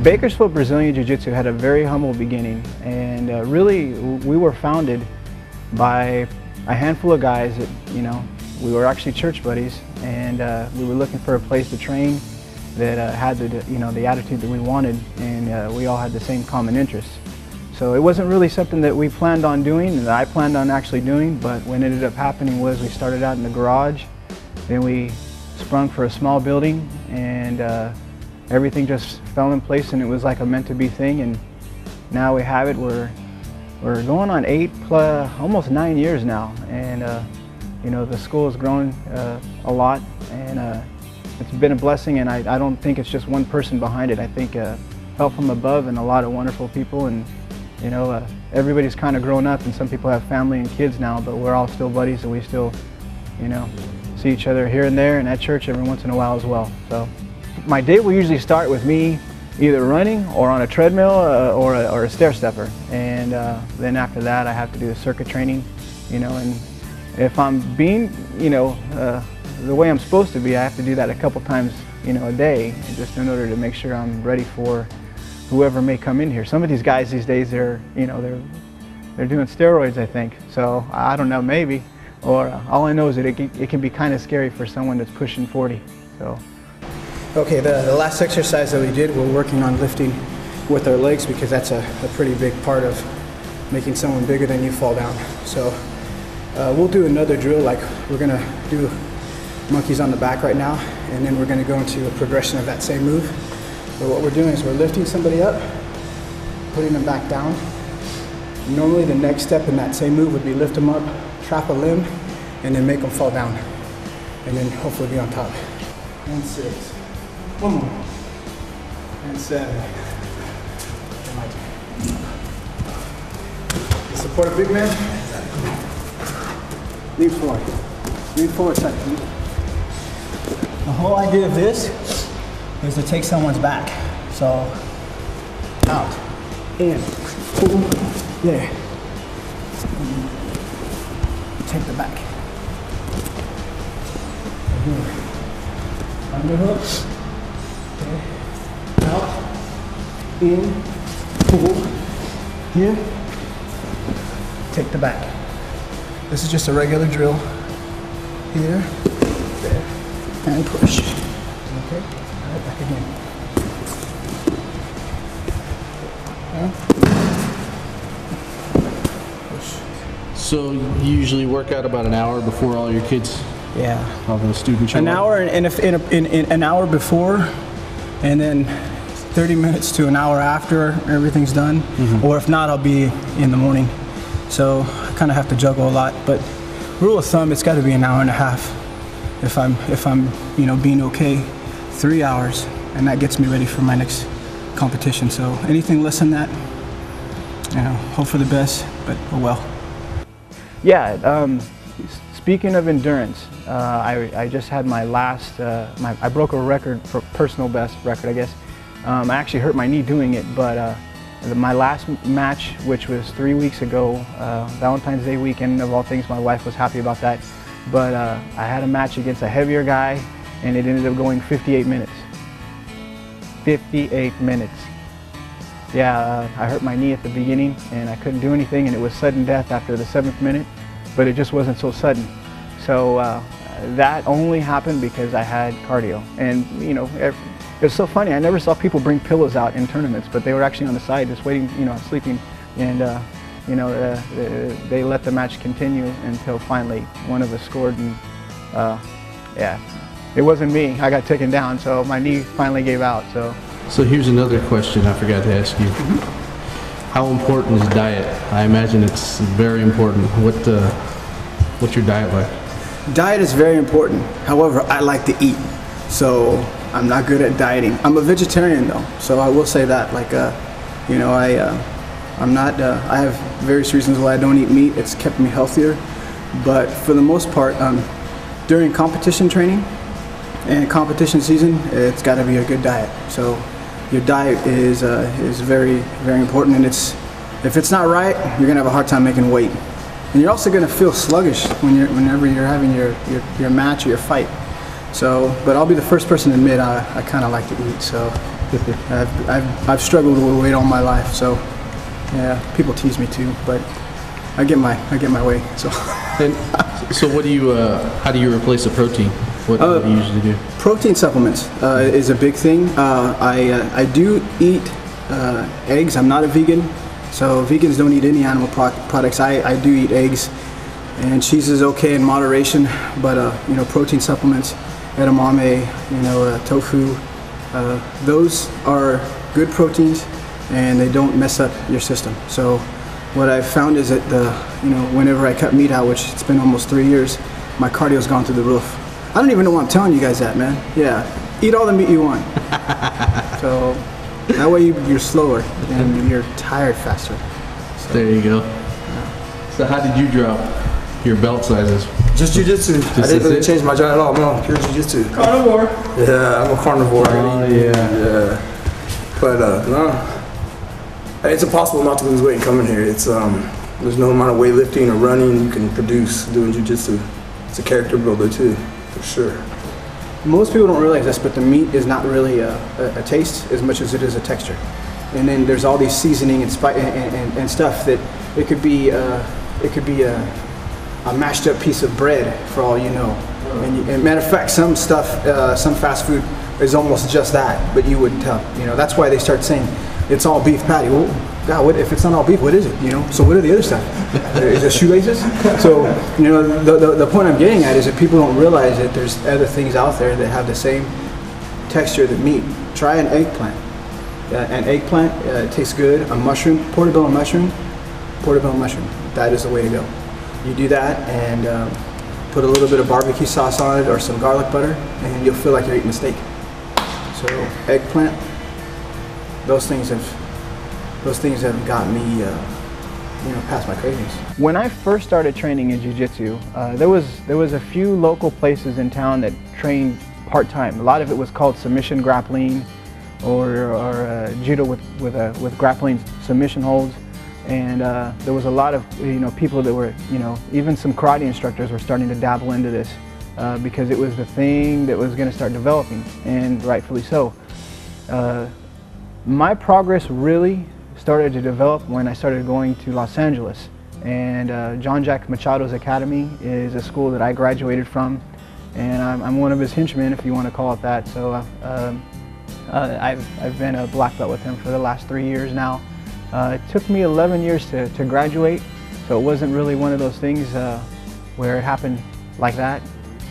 Bakersfield Brazilian Jiu Jitsu had a very humble beginning, and really we were founded by a handful of guys that, we were actually church buddies, and we were looking for a place to train that had the attitude that we wanted, and we all had the same common interests. So it wasn't really something that we planned on doing, and that I planned on actually doing, but what ended up happening was we started out in the garage, then we sprung for a small building, and everything just fell in place, and it was like a meant-to-be thing, and now we have it. We're going on almost 9 years now, and the school has grown a lot, and it's been a blessing, and I don't think it's just one person behind it. I think help from above and a lot of wonderful people, and everybody's kind of grown up, and some people have family and kids now, but we're all still buddies, and we still see each other here and there, and at church every once in a while as well. So my day will usually start with me either running or on a treadmill or a stair stepper, and then after that I have to do the circuit training, and if I'm being the way I'm supposed to be, I have to do that a couple times a day, just in order to make sure I'm ready for whoever may come in here. Some of these guys these days, they're doing steroids, I think, so I don't know, maybe, or all I know is that it can be kind of scary for someone that's pushing 40. So. Okay, the last exercise that we did, we're working on lifting with our legs, because that's a pretty big part of making someone bigger than you fall down. So we'll do another drill, like we're gonna do monkeys on the back right now, and then we're gonna go into a progression of that same move. But what we're doing is we're lifting somebody up, putting them back down. Normally the next step in that same move would be lift them up, trap a limb, and then make them fall down, and then hopefully be on top. And 6. One more. And 7. Support a big man. Lean forward. Lean forward, son. The whole idea of this is to take someone's back. So, out, in, pull, there. Take the back. Underhook. Out, in, pull, here, take the back. This is just a regular drill. Here, there, and push. Okay, all right, back again. Push. So you usually work out about an hour before all your kids? Yeah. All the students show An up? hour, and if in an hour before, and then 30 minutes to an hour after everything's done, or if not, I'll be in the morning. So I kind of have to juggle a lot, but rule of thumb, it's got to be an hour and a half. If I'm being okay, 3 hours, and that gets me ready for my next competition. So anything less than that, hope for the best, but oh well. Yeah. Speaking of endurance, I just had my last, I broke a record, for personal best record, I guess. I actually hurt my knee doing it, but my last match, which was 3 weeks ago, Valentine's Day weekend, of all things, my wife was happy about that. But I had a match against a heavier guy, and it ended up going 58 minutes. 58 minutes. Yeah, I hurt my knee at the beginning, and I couldn't do anything, and it was sudden death after the 7th minute. But it just wasn't so sudden. So that only happened because I had cardio. And it's so funny, I never saw people bring pillows out in tournaments, but they were actually on the side just waiting, sleeping. And they let the match continue until finally one of us scored, and yeah, it wasn't me. I got taken down, so my knee finally gave out. So here's another question I forgot to ask you. How important is diet? I imagine it's very important. What's your diet like? Diet is very important. However, I like to eat, so I'm not good at dieting. I'm a vegetarian though, so I will say that. Like, I'm not. I have various reasons why I don't eat meat. It's kept me healthier, but for the most part, during competition training and competition season, it's got to be a good diet. So your diet is very, very important, and if it's not right, you're gonna have a hard time making weight, and you're also gonna feel sluggish whenever you're having your match or your fight. So, but I'll be the first person to admit I kind of like to eat. So I've struggled with weight all my life, so yeah, people tease me too, but I get my way. So. And so what do you? How do you replace the protein? What do you usually do? Protein supplements is a big thing. I do eat eggs. I'm not a vegan, so vegans don't eat any animal products. I do eat eggs, and cheese is okay in moderation. But you know, protein supplements, edamame, you know, tofu, those are good proteins, and they don't mess up your system. So what I've found is that you know, whenever I cut meat out, which it's been almost 3 years, my cardio's gone through the roof. I don't even know why I'm telling you guys that, man. Yeah, eat all the meat you want. So that way you're slower and you're tired faster. So, there you go. Yeah. So how did you drop your belt sizes? Just jiu-jitsu. I didn't really change my diet at all. No, pure jiu-jitsu. Carnivore. Yeah, I'm a carnivore. Oh yeah. But no, it's impossible not to lose weight coming here. It's there's no amount of weightlifting or running you can produce doing jiu-jitsu. It's a character builder too, for sure. Most people don't realize this, but the meat is not really a taste as much as it is a texture. And then there's all these seasoning and stuff that it could be a mashed up piece of bread for all you know. And matter of fact, some stuff, some fast food is almost just that, but you wouldn't tell. You know, that's why they start saying it's all beef patty. Well, God, what, if it's not all beef, what is it? You know, so what are the other stuff? Is it shoelaces? So, you know, the point I'm getting at is that people don't realize that there's other things out there that have the same texture that meat. Try an eggplant. An eggplant tastes good. A mushroom, portobello mushroom. That is the way to go. You do that and put a little bit of barbecue sauce on it or some garlic butter, and you'll feel like you're eating a steak. So eggplant, those things have gotten me, you know, past my cravings. When I first started training in jiu-jitsu, there was a few local places in town that trained part-time. A lot of it was called submission grappling, or judo with grappling submission holds. And there was a lot of, you know, people that were, you know, even some karate instructors were starting to dabble into this because it was the thing that was going to start developing, and rightfully so. My progress really started to develop when I started going to Los Angeles, and John Jack Machado's Academy is a school that I graduated from, and I'm one of his henchmen, if you want to call it that. So I've been a black belt with him for the last 3 years now. It took me 11 years to graduate, so it wasn't really one of those things where it happened like that.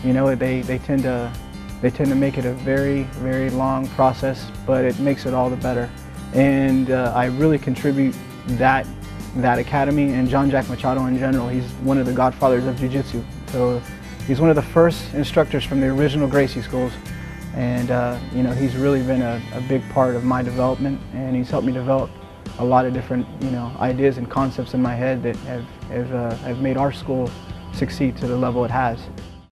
You know, they tend to make it a very, very long process, but it makes it all the better. And I really contribute that academy and John Jack Machado in general. He's one of the godfathers of jiu-jitsu. So he's one of the first instructors from the original Gracie schools. And you know, he's really been a big part of my development, and he's helped me develop a lot of different, you know, ideas and concepts in my head that have made our school succeed to the level it has.